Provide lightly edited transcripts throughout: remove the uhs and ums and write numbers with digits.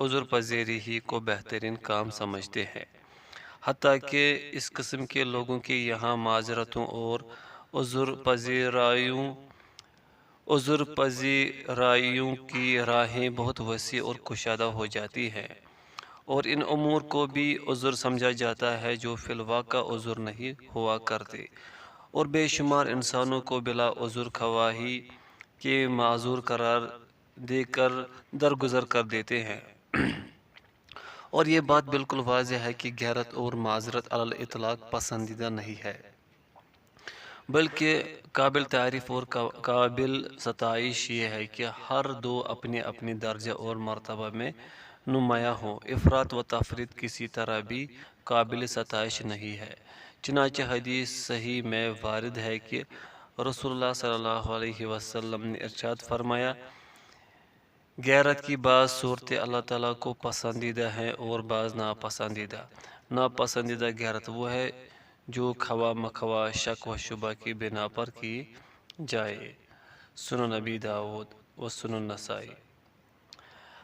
عذر پذیری ہی کو بہترین کام سمجھتے ہیں، حتیٰ کہ اس قسم کے لوگوں کے یہاں معذرتوں اور عذر پذیرائیوں کی راہیں بہت وسیع اور کشادہ ہو جاتی ہیں، اور ان امور کو بھی عذر سمجھا جاتا ہے جو فی الواقع عذر نہیں ہوا کرتے، اور بے شمار انسانوں کو بلا عذر خواہی کے معذور قرار دے کر درگزر کر دیتے ہیں۔ اور یہ بات بالکل واضح ہے کہ غیرت اور معذرت علی الاطلاق پسندیدہ نہیں ہے، بلکہ قابل تعریف اور قابل ستائش یہ ہے کہ ہر دو اپنے اپنے درجہ اور مرتبہ میں نمایاں ہوں۔ افراط و تفریط کسی طرح بھی قابل ستائش نہیں ہے، چنانچہ حدیث صحیح میں وارد ہے کہ رسول اللہ صلی اللہ علیہ وسلم نے ارشاد فرمایا، غیرت کی بعض صورتیں اللہ تعالیٰ کو پسندیدہ ہیں اور بعض ناپسندیدہ۔ ناپسندیدہ غیرت وہ ہے جو خواہ مخواہ شک و شبہ کی بنا پر کی جائے۔ سنن نبی داؤد و سنن نسائی۔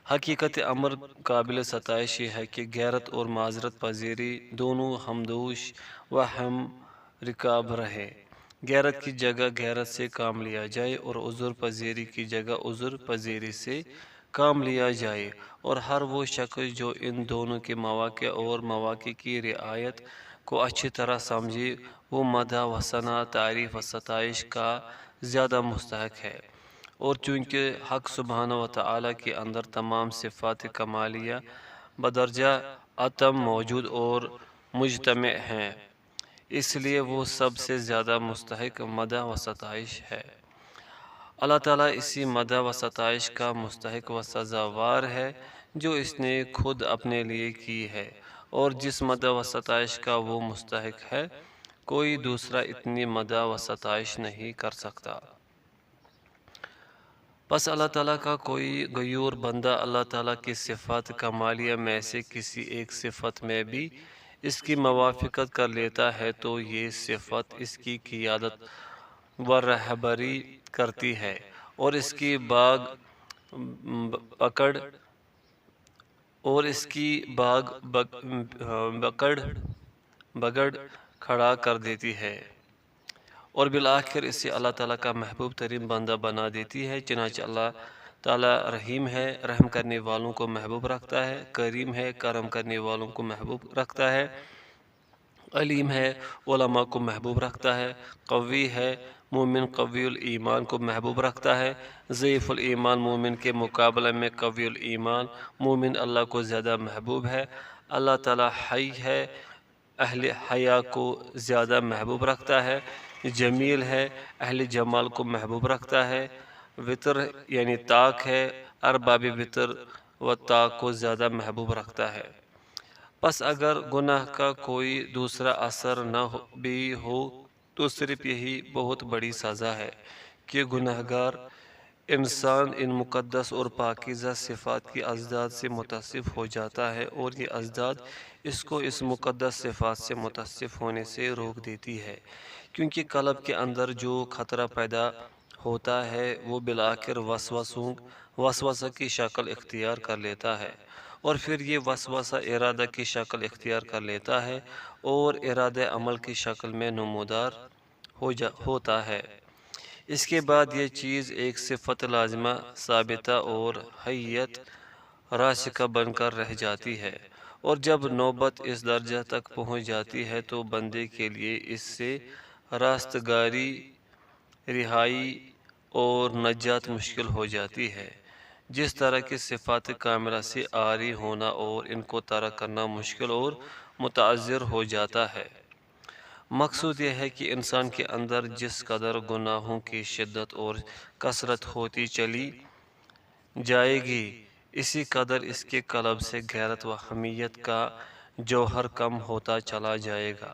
حقیقت امر قابل ستائش یہ ہے کہ غیرت اور معذرت پذیری دونوں ہمدوش و ہم رکاب رہے۔ غیرت کی جگہ غیرت سے کام لیا جائے اور عذر پذیری کی جگہ عذر پذیری سے کام لیا جائے، اور ہر وہ شخص جو ان دونوں کے مواقع اور مواقع کی رعایت کو اچھی طرح سمجھے وہ مدح و ثنا، تعریف و ستائش کا زیادہ مستحق ہے، اور چونکہ حق سبحانہ و تعالیٰ کے اندر تمام صفات کمالیہ بدرجہ اتم موجود اور مجتمع ہیں، اس لیے وہ سب سے زیادہ مستحق مدح و ستائش ہے۔ اللہ تعالیٰ اسی مدح و ستائش کا مستحق و سزاوار ہے جو اس نے خود اپنے لیے کی ہے، اور جس مدح و ستائش کا وہ مستحق ہے کوئی دوسرا اتنی مدح و ستائش نہیں کر سکتا۔ پس اللہ تعالیٰ کا کوئی غیور بندہ اللہ تعالیٰ کی صفات کمالیہ میں سے کسی ایک صفت میں بھی اس کی موافقت کر لیتا ہے تو یہ صفت اس کی قیادت و رہبری کرتی ہے، اور اس کی بگڑ کھڑا کر دیتی ہے، اور بالآخر اسے اللہ تعالیٰ کا محبوب ترین بندہ بنا دیتی ہے۔ چنانچہ اللہ تعالیٰ رحیم ہے، رحم کرنے والوں کو محبوب رکھتا ہے، کریم ہے، کرم کرنے والوں کو محبوب رکھتا ہے، علیم ہے، علماء کو محبوب رکھتا ہے، قوی ہے، مومن قوی الایمان کو محبوب رکھتا ہے، ضعیف الایمان مومن کے مقابلے میں قوی الایمان مومن اللہ کو زیادہ محبوب ہے۔ اللہ تعالیٰ حی ہے، اہل حیا کو زیادہ محبوب رکھتا ہے، جمیل ہے، اہل جمال کو محبوب رکھتا ہے، وطر یعنی طاق ہے، ارباب وطر و طاق کو زیادہ محبوب رکھتا ہے۔ پس اگر گناہ کا کوئی دوسرا اثر نہ بھی ہو تو صرف یہی بہت بڑی سزا ہے کہ گناہگار انسان ان مقدس اور پاکیزہ صفات کی ازداد سے متصف ہو جاتا ہے، اور یہ ازداد اس کو اس مقدس صفات سے متصف ہونے سے روک دیتی ہے، کیونکہ قلب کے اندر جو خطرہ پیدا ہوتا ہے وہ بالآخر وسوسہ کی شکل اختیار کر لیتا ہے، اور پھر یہ وسوسہ ارادہ کی شکل اختیار کر لیتا ہے اور ارادہ عمل کی شکل میں نمودار ہوتا ہے۔ اس کے بعد یہ چیز ایک صفت لازمہ ثابتہ اور حیت راسخہ بن کر رہ جاتی ہے، اور جب نوبت اس درجہ تک پہنچ جاتی ہے تو بندے کے لیے اس سے راستگاری، رہائی اور نجات مشکل ہو جاتی ہے، جس طرح کی صفات کاملہ سے عاری ہونا اور ان کو ترک کرنا مشکل اور متعذر ہو جاتا ہے۔ مقصود یہ ہے کہ انسان کے اندر جس قدر گناہوں کی شدت اور کثرت ہوتی چلی جائے گی، اسی قدر اس کے قلب سے غیرت و حمیت کا جوہر کم ہوتا چلا جائے گا،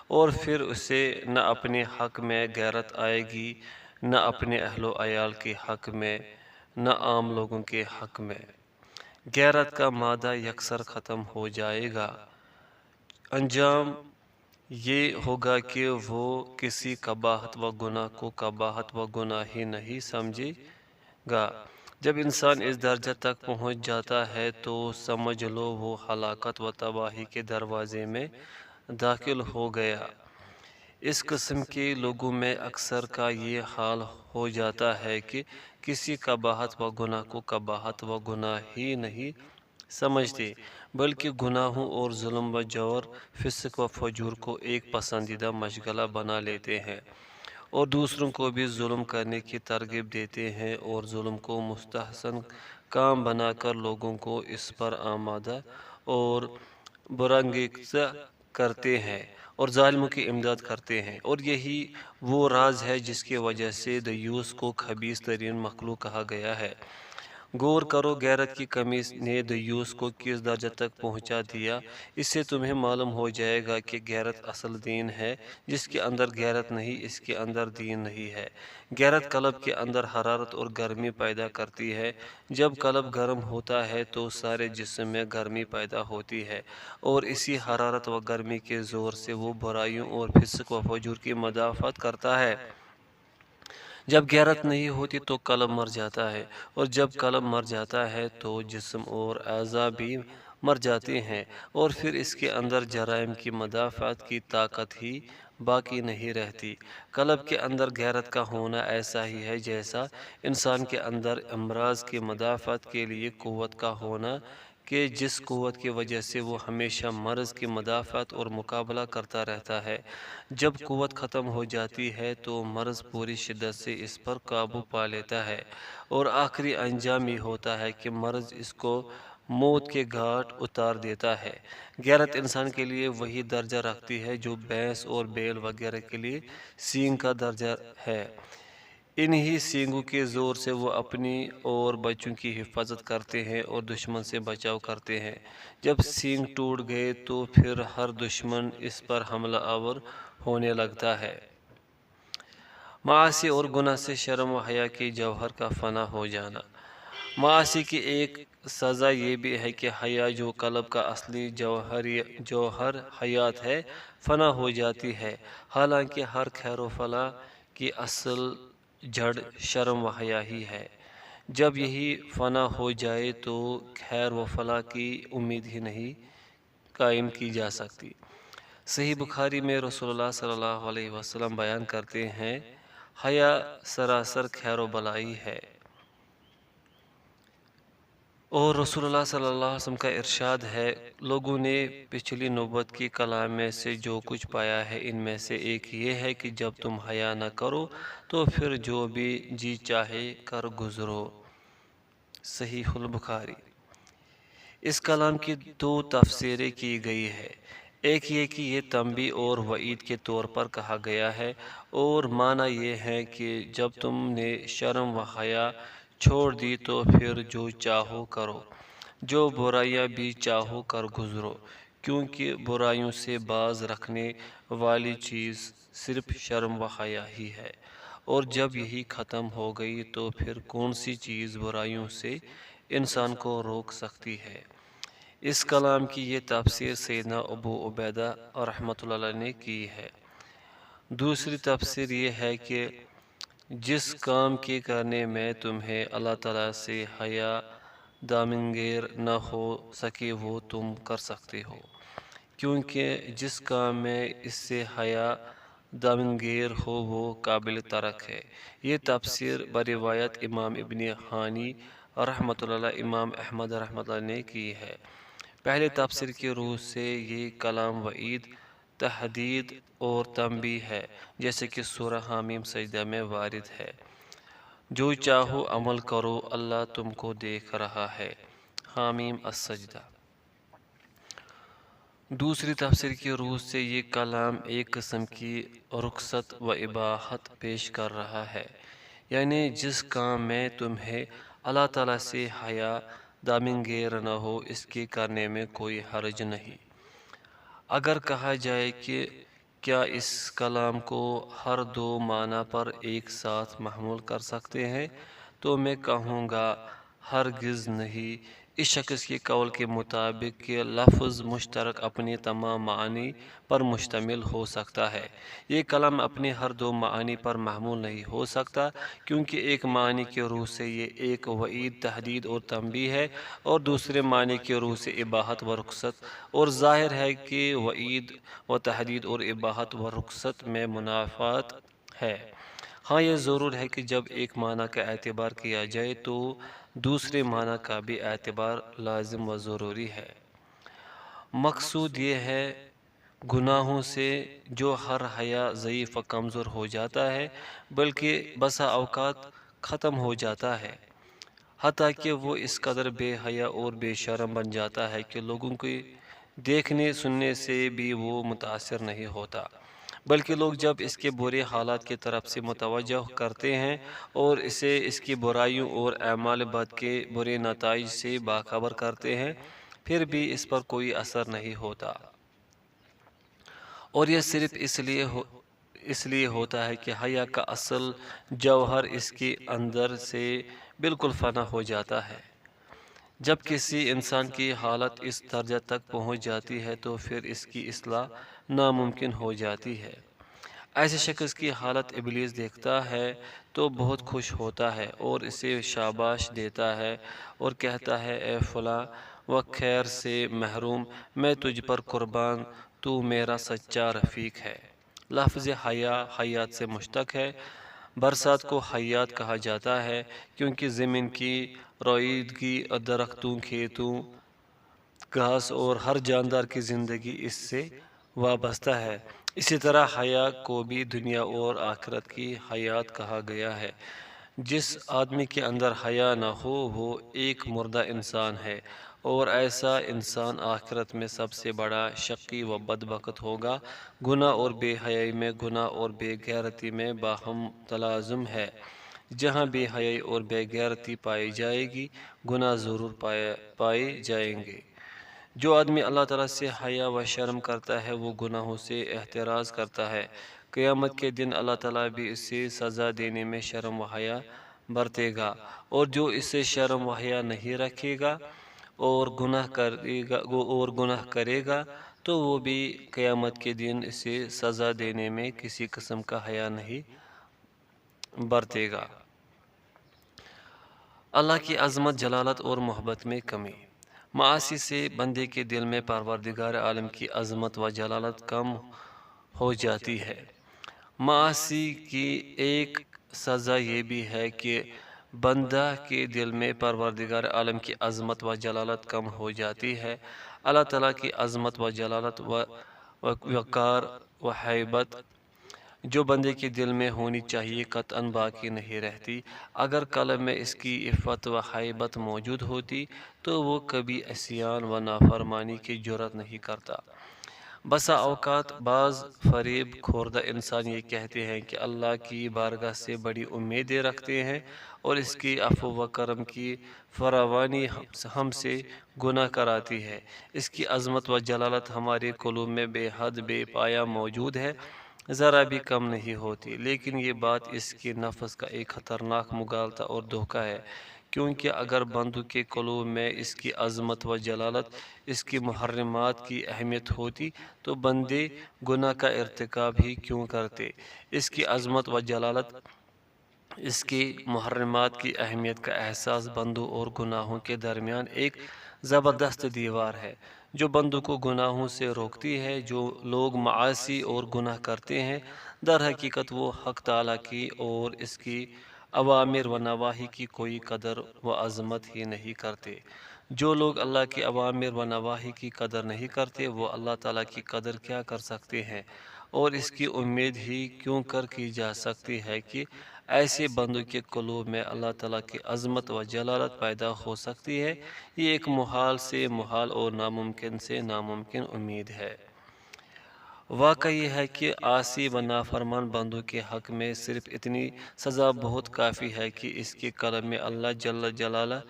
اور پھر اسے نہ اپنے حق میں غیرت آئے گی، نہ اپنے اہل و عیال کے حق میں، نہ عام لوگوں کے حق میں۔ غیرت کا مادہ یکسر ختم ہو جائے گا، انجام یہ ہوگا کہ وہ کسی قباحت و گناہ کو قباحت و گناہ ہی نہیں سمجھے گا، جب انسان اس درجہ تک پہنچ جاتا ہے تو سمجھ لو وہ ہلاکت و تباہی کے دروازے میں داخل ہو گیا۔ اس قسم کے لوگوں میں اکثر کا یہ حال ہو جاتا ہے کہ کسی قباحت و گناہ کو قباحت و گناہ ہی نہیں سمجھتے، بلکہ گناہوں اور ظلم و جور، فسق و فجور کو ایک پسندیدہ مشغلہ بنا لیتے ہیں، اور دوسروں کو بھی ظلم کرنے کی ترغیب دیتے ہیں، اور ظلم کو مستحسن کام بنا کر لوگوں کو اس پر آمادہ اور برانگیختہ کرتے ہیں اور ظالموں کی امداد کرتے ہیں، اور یہی وہ راز ہے جس کی وجہ سے دیوس کو خبیث ترین مخلوق کہا گیا ہے۔ غور کرو غیرت کی کمی نے دیوس کو کس درجہ تک پہنچا دیا۔ اس سے تمہیں معلوم ہو جائے گا کہ غیرت اصل دین ہے۔ جس کے اندر غیرت نہیں، اس کے اندر دین نہیں ہے۔ غیرت قلب کے اندر حرارت اور گرمی پیدا کرتی ہے۔ جب قلب گرم ہوتا ہے تو سارے جسم میں گرمی پیدا ہوتی ہے، اور اسی حرارت و گرمی کے زور سے وہ برائیوں اور فسق و فجور کی مدافعت کرتا ہے۔ جب غیرت نہیں ہوتی تو قلب مر جاتا ہے، اور جب قلب مر جاتا ہے تو جسم اور اعضاء بھی مر جاتے ہیں، اور پھر اس کے اندر جرائم کی مدافعت کی طاقت ہی باقی نہیں رہتی۔ قلب کے اندر غیرت کا ہونا ایسا ہی ہے جیسا انسان کے اندر امراض کی مدافعت کے لیے قوت کا ہونا، کہ جس قوت کی وجہ سے وہ ہمیشہ مرض کی مدافعت اور مقابلہ کرتا رہتا ہے۔ جب قوت ختم ہو جاتی ہے تو مرض پوری شدت سے اس پر قابو پا لیتا ہے، اور آخری انجام یہ ہوتا ہے کہ مرض اس کو موت کے گھاٹ اتار دیتا ہے۔ غیرت انسان کے لیے وہی درجہ رکھتی ہے جو بھینس اور بیل وغیرہ کے لیے سینگ کا درجہ ہے۔ انہی سینگوں کے زور سے وہ اپنی اور بچوں کی حفاظت کرتے ہیں اور دشمن سے بچاؤ کرتے ہیں۔ جب سینگ ٹوٹ گئے تو پھر ہر دشمن اس پر حملہ آور ہونے لگتا ہے۔ معاصی اور گناہ سے شرم و حیا کے جوہر کا فنا ہو جانا۔ معاصی کی ایک سزا یہ بھی ہے کہ حیا جو قلب کا اصلی جوہر حیات ہے، فنا ہو جاتی ہے، حالانکہ ہر خیر و فلاح کی اصل جڑ شرم و حیا ہی ہے۔ جب یہی فنا ہو جائے تو خیر و فلاح کی امید ہی نہیں قائم کی جا سکتی۔ صحیح بخاری میں رسول اللہ صلی اللہ علیہ وسلم بیان کرتے ہیں، حیا سراسر خیر و بلائی ہے، اور رسول اللہ صلی اللہ علیہ وسلم کا ارشاد ہے، لوگوں نے پچھلی نبوت کی کلام میں سے جو کچھ پایا ہے ان میں سے ایک یہ ہے کہ جب تم حیا نہ کرو تو پھر جو بھی جی چاہے کر گزرو۔ صحیح البخاری۔ اس کلام کی دو تفسیریں کی گئی ہے۔ ایک یہ کہ یہ تنبیہ اور وعید کے طور پر کہا گیا ہے، اور معنی یہ ہے کہ جب تم نے شرم و حیا چھوڑ دی تو پھر جو چاہو کرو، جو برائیاں بھی چاہو کر گزرو، کیونکہ برائیوں سے باز رکھنے والی چیز صرف شرم و حیا ہی ہے، اور جب یہی ختم ہو گئی تو پھر کون سی چیز برائیوں سے انسان کو روک سکتی ہے۔ اس کلام کی یہ تفسیر سیدنا ابو عبیدہ رحمۃ اللہ علیہ نے کی ہے۔ دوسری تفسیر یہ ہے کہ جس کام کے کرنے میں تمہیں اللہ تعالیٰ سے حیا دامنگیر نہ ہو سکے وہ تم کر سکتے ہو، کیونکہ جس کام میں اس سے حیا دامنگیر ہو وہ قابل ترک ہے۔ یہ تفسیر بروایت امام ابن حانی رحمۃ اللہ، امام احمد رحمۃ اللہ نے کی ہے۔ پہلے تفسیر کی روح سے یہ کلام وعید، تحدید اور تنبیہ ہے، جیسے کہ سورہ حامیم سجدہ میں وارد ہے، جو چاہو عمل کرو اللہ تم کو دیکھ رہا ہے، حامیم السجدہ۔ دوسری تفسیر کی روح سے یہ کلام ایک قسم کی رخصت و اباحت پیش کر رہا ہے، یعنی جس کام میں تمہیں اللہ تعالیٰ سے حیا دامنگیر نہ ہو اس کے کرنے میں کوئی حرج نہیں۔ اگر کہا جائے کہ کیا اس کلام کو ہر دو معنی پر ایک ساتھ محمول کر سکتے ہیں، تو میں کہوں گا ہرگز نہیں۔ اس شخص کے قول کے مطابق کہ لفظ مشترک اپنے تمام معانی پر مشتمل ہو سکتا ہے۔ یہ کلام اپنے ہر دو معانی پر محمول نہیں ہو سکتا، کیونکہ ایک معنی کی روح سے یہ ایک وعید، تحدید اور تنبیہ ہے، اور دوسرے معنی کی روح سے اباحت و رخصت، اور ظاہر ہے کہ وعید و تحدید اور اباحت و رخصت میں منافات ہے۔ ہاں، یہ ضرور ہے کہ جب ایک معنی کا اعتبار کیا جائے تو دوسرے معنی کا بھی اعتبار لازم و ضروری ہے۔ مقصود یہ ہے گناہوں سے جو ہر حیا ضعیف و کمزور ہو جاتا ہے، بلکہ بسا اوقات ختم ہو جاتا ہے، حتیٰ کہ وہ اس قدر بے حیا اور بے شرم بن جاتا ہے کہ لوگوں کے دیکھنے سننے سے بھی وہ متاثر نہیں ہوتا، بلکہ لوگ جب اس کے برے حالات کی طرف سے متوجہ کرتے ہیں اور اسے اس کی برائیوں اور اعمال بد کے برے نتائج سے باخبر کرتے ہیں، پھر بھی اس پر کوئی اثر نہیں ہوتا، اور یہ صرف اس لیے ہوتا ہے کہ حیا کا اصل جوہر اس کے اندر سے بالکل فنا ہو جاتا ہے۔ جب کسی انسان کی حالت اس درجہ تک پہنچ جاتی ہے تو پھر اس کی اصلاح ناممکن ہو جاتی ہے۔ ایسے شخص کی حالت ابلیس دیکھتا ہے تو بہت خوش ہوتا ہے اور اسے شاباش دیتا ہے اور کہتا ہے، اے فلاں و خیر سے محروم، میں تجھ پر قربان، تو میرا سچا رفیق ہے۔ لفظ حیا حیات سے مشتق ہے۔ برسات کو حیات کہا جاتا ہے کیونکہ زمین کی روئیدگی، درختوں، کھیتوں، گھاس اور ہر جاندار کی زندگی اس سے وابستہ ہے۔ اسی طرح حیا کو بھی دنیا اور آخرت کی حیات کہا گیا ہے۔ جس آدمی کے اندر حیا نہ ہو وہ ایک مردہ انسان ہے، اور ایسا انسان آخرت میں سب سے بڑا شقی و بدبخت ہوگا۔ گناہ اور بے حیائی میں، گناہ اور بے غیرتی میں باہم تلازم ہے۔ جہاں بے حیائی اور بے غیرتی پائی جائے گی، گناہ ضرور پائے جائیں گے۔ جو آدمی اللہ تعالیٰ سے حیا و شرم کرتا ہے وہ گناہوں سے احتراز کرتا ہے۔ قیامت کے دن اللہ تعالیٰ بھی اسے سزا دینے میں شرم و حیا برتے گا، اور جو اسے شرم و حیا نہیں رکھے گا اور گناہ کرے گا تو وہ بھی قیامت کے دن اسے سزا دینے میں کسی قسم کا حیا نہیں برتے گا۔ اللہ کی عظمت، جلالت اور محبت میں کمی۔ معاصی سے بندے کے دل میں پروردگار عالم کی عظمت و جلالت کم ہو جاتی ہے۔ معاصی کی ایک سزا یہ بھی ہے کہ بندہ کے دل میں پروردگار عالم کی عظمت و جلالت کم ہو جاتی ہے۔ اللہ تعالیٰ کی عظمت و جلالت و وقار و ہیبت جو بندے کے دل میں ہونی چاہیے قطعاً باقی نہیں رہتی۔ اگر قلب میں اس کی عفت و ہیبت موجود ہوتی تو وہ کبھی عصیان و نافرمانی کی جرأت نہیں کرتا۔ بسا اوقات بعض فریب خوردہ انسان یہ کہتے ہیں کہ اللہ کی بارگاہ سے بڑی امیدیں رکھتے ہیں اور اس کی عفو و کرم کی فراوانی ہم سے گناہ کراتی ہے۔ اس کی عظمت و جلالت ہمارے قلوب میں بے حد بے پایا موجود ہے، ذرا بھی کم نہیں ہوتی، لیکن یہ بات اس کے نفس کا ایک خطرناک مغالطہ اور دھوکہ ہے، کیونکہ اگر بندوں کے قلوب میں اس کی عظمت و جلالت، اس کی محرمات کی اہمیت ہوتی تو بندے گناہ کا ارتکاب ہی کیوں کرتے۔ اس کی عظمت و جلالت، اس کی محرمات کی اہمیت کا احساس بندوں اور گناہوں کے درمیان ایک زبردست دیوار ہے جو بندوں کو گناہوں سے روکتی ہے۔ جو لوگ معاصی اور گناہ کرتے ہیں در حقیقت وہ حق تعالیٰ کی اور اس کی اوامر و نواہی کی کوئی قدر و عظمت ہی نہیں کرتے۔ جو لوگ اللہ کے اوامر و نواہی کی قدر نہیں کرتے وہ اللہ تعالیٰ کی قدر کیا کر سکتے ہیں، اور اس کی امید ہی کیوں کر کی جا سکتی ہے کہ ایسے بندوں کے قلوب میں اللہ تعالیٰ کی عظمت و جلالت پیدا ہو سکتی ہے۔ یہ ایک محال سے محال اور ناممکن سے ناممکن امید ہے۔ واقعہ یہ ہے کہ عاصی و نافرمان بندوں کے حق میں صرف اتنی سزا بہت کافی ہے کہ اس کے قلب میں اللہ جل جلالہ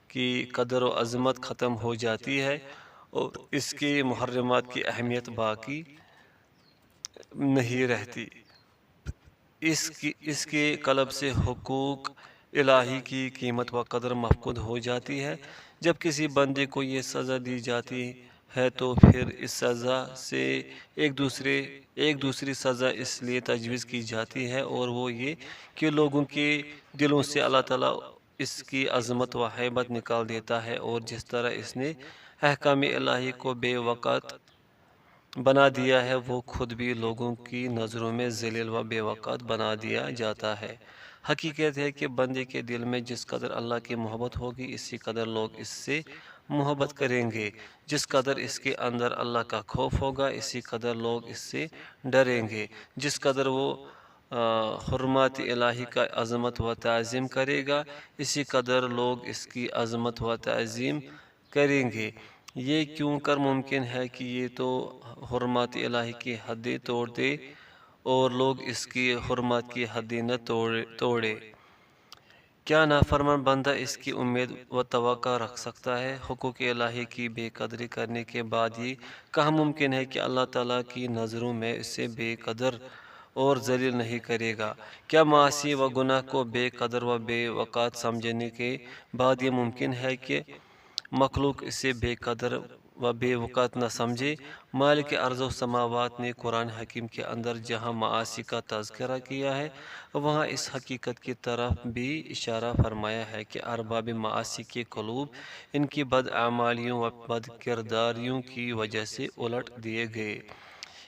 کی قدر و عظمت ختم ہو جاتی ہے اور اس کی محرمات کی اہمیت باقی نہیں رہتی۔ اس کے قلب سے حقوق الہی کی قیمت و قدر مفقود ہو جاتی ہے۔ جب کسی بندے کو یہ سزا دی جاتی ہے تو پھر اس سزا سے ایک دوسری سزا اس لیے تجویز کی جاتی ہے، اور وہ یہ کہ لوگوں کے دلوں سے اللہ تعالیٰ اس کی عظمت و ہیبت نکال دیتا ہے، اور جس طرح اس نے احکام الہی کو بے وقت بنا دیا ہے وہ خود بھی لوگوں کی نظروں میں ذلیل و بے وقت بنا دیا جاتا ہے۔ حقیقت ہے کہ بندے کے دل میں جس قدر اللہ کی محبت ہوگی اسی قدر لوگ اس سے محبت کریں گے، جس قدر اس کے اندر اللہ کا خوف ہوگا اسی قدر لوگ اس سے ڈریں گے، جس قدر وہ حرمات الہی کا عظمت و تعظیم کرے گا اسی قدر لوگ اس کی عظمت و تعظیم کریں گے۔ یہ کیوں کر ممکن ہے کہ یہ تو حرمات الہی کی حدیں توڑ دے اور لوگ اس کی حرمات کی حدیں نہ توڑے؟ کیا نافرمان بندہ اس کی امید و توقع رکھ سکتا ہے؟ حقوق الہی کی بے قدری کرنے کے بعد یہ کہاں ممکن ہے کہ اللہ تعالیٰ کی نظروں میں اسے بے قدر اور ذلیل نہیں کرے گا؟ کیا معاصی و گناہ کو بے قدر و بے وقت سمجھنے کے بعد یہ ممکن ہے کہ مخلوق اسے بے قدر و بے وقت نہ سمجھے؟ مالک ارض و سماوات نے قرآن حکیم کے اندر جہاں معاصی کا تذکرہ کیا ہے وہاں اس حقیقت کی طرف بھی اشارہ فرمایا ہے کہ ارباب معاصی کے قلوب ان کی بد اعمالیوں و بد کرداریوں کی وجہ سے الٹ دیے گئے،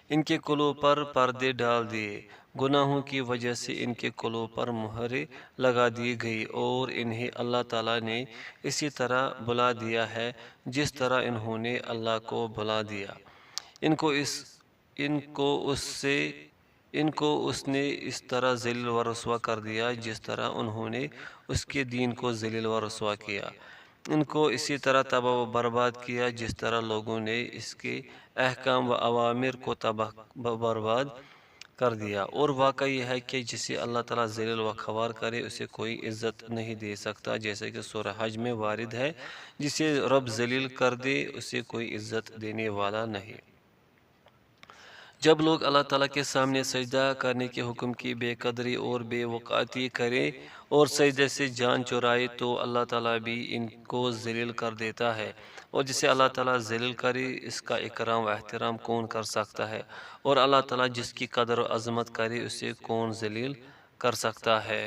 ان کے قلوب پر پردے ڈال دیے، گناہوں کی وجہ سے ان کے قلوب پر مہریں لگا دی گئی، اور انہیں اللہ تعالیٰ نے اسی طرح بھلا دیا ہے جس طرح انہوں نے اللہ کو بھلا دیا۔ ان کو اس نے اس طرح ذلیل و رسوا کر دیا جس طرح انہوں نے اس کے دین کو ذلیل و رسوا کیا، ان کو اسی طرح تباہ و برباد کیا جس طرح لوگوں نے اس کے احکام و اوامر کو تباہ و برباد کر دیا۔ اور واقعہ یہ ہے کہ جسے اللہ تعالیٰ ذلیل و خوار کرے اسے کوئی عزت نہیں دے سکتا، جیسے کہ سورہ حج میں وارد ہے، جسے رب ذلیل کر دے اسے کوئی عزت دینے والا نہیں۔ جب لوگ اللہ تعالیٰ کے سامنے سجدہ کرنے کے حکم کی بے قدری اور بے وقاتی کریں اور سجدے سے جان چرائے تو اللہ تعالیٰ بھی ان کو ذلیل کر دیتا ہے، اور جسے اللہ تعالیٰ ذلیل کرے اس کا اکرام و احترام کون کر سکتا ہے، اور اللہ تعالیٰ جس کی قدر و عظمت کرے اسے کون ذلیل کر سکتا ہے؟